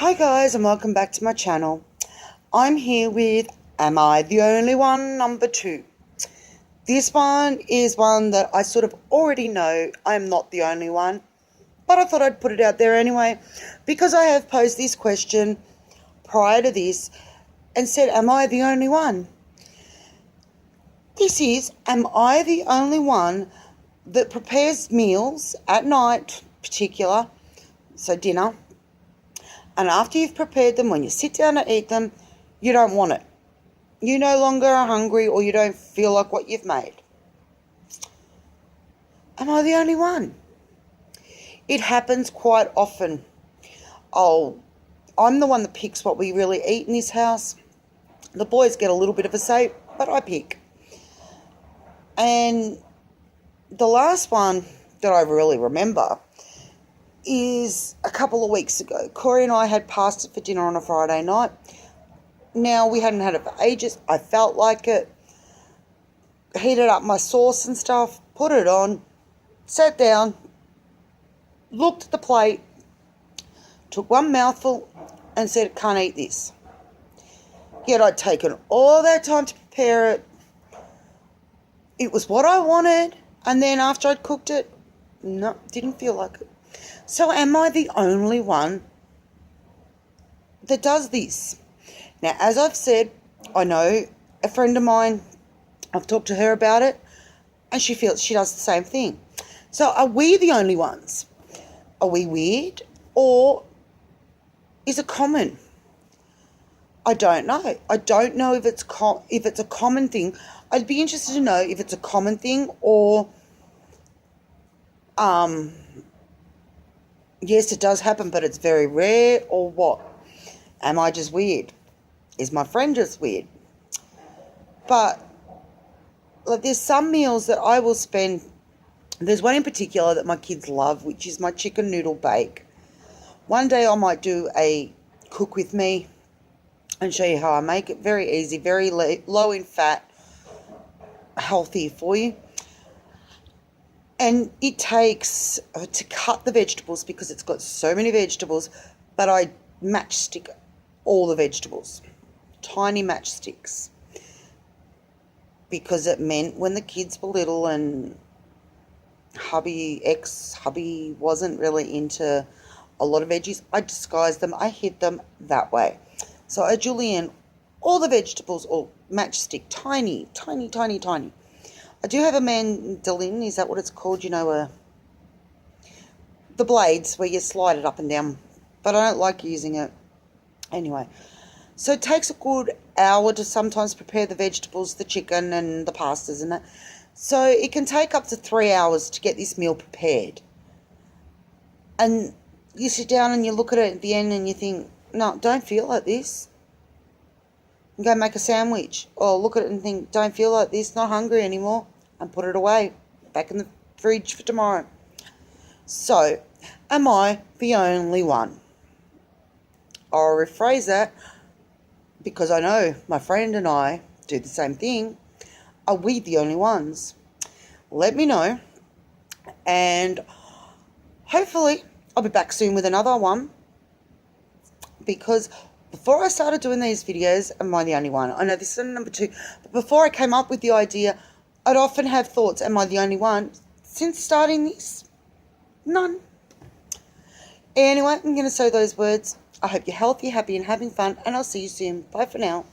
Hi guys, and welcome back to my channel. I'm here with Am I the Only One number 2. This one is one that I sort of already know I'm not the only one, but I thought I'd put it out there anyway because I have posed this question prior to this and said, am I the only one? This is, am I the only one that prepares meals at night, particular, so dinner, and after you've prepared them, when you sit down to eat them, you don't want it. You no longer are hungry or you don't feel like what you've made. Am I the only one? It happens quite often. I'm the one that picks what we really eat in this house. The boys get a little bit of a say, but I pick. And the last one that I really remember is a couple of weeks ago. Corey and I had pasta for dinner on a Friday night. Now, we hadn't had it for ages. I felt like it. Heated up my sauce and stuff, put it on, sat down, looked at the plate, took one mouthful and said, can't eat this. Yet I'd taken all that time to prepare it. It was what I wanted. And then after I'd cooked it, no, didn't feel like it. So am I the only one that does this? Now, as I've said, I know a friend of mine, I've talked to her about it, and she feels she does the same thing. So are we the only ones? Are we weird, or is it common? I don't know. I don't know if it's a common thing. I'd be interested to know if it's a common thing or yes, it does happen, but it's very rare, or what? Am I just weird? Is my friend just weird? But like, there's some meals that I will spend. There's one in particular that my kids love, which is my chicken noodle bake. One day I might do a cook with me and show you how I make it. Very easy, very low in fat, healthy for you. And it takes, to cut the vegetables, because it's got so many vegetables, but I matchstick all the vegetables. Tiny matchsticks. Because it meant when the kids were little and ex-hubby wasn't really into a lot of veggies, I disguised them, I hid them that way. So I julienne all the vegetables, or matchstick, tiny, tiny, tiny, tiny. I do have a mandolin, is that what it's called? You know, the blades where you slide it up and down, but I don't like using it. Anyway, so it takes a good hour to sometimes prepare the vegetables, the chicken and the pastas and that. So it can take up to 3 hours to get this meal prepared. And you sit down and you look at it at the end and you think, no, don't feel like this. And go make a sandwich. Or look at it and think, don't feel like this, not hungry anymore. And put it away, back in the fridge for tomorrow. So, am I the only one? I'll rephrase that, because I know my friend and I do the same thing. Are we the only ones? Let me know, and hopefully I'll be back soon with another one, because before I started doing these videos, am I the only one? I know this is number 2, but before I came up with the idea, I'd often have thoughts, am I the only one? Since starting this, none. Anyway, I'm going to say those words. I hope you're healthy, happy and having fun, and I'll see you soon. Bye for now.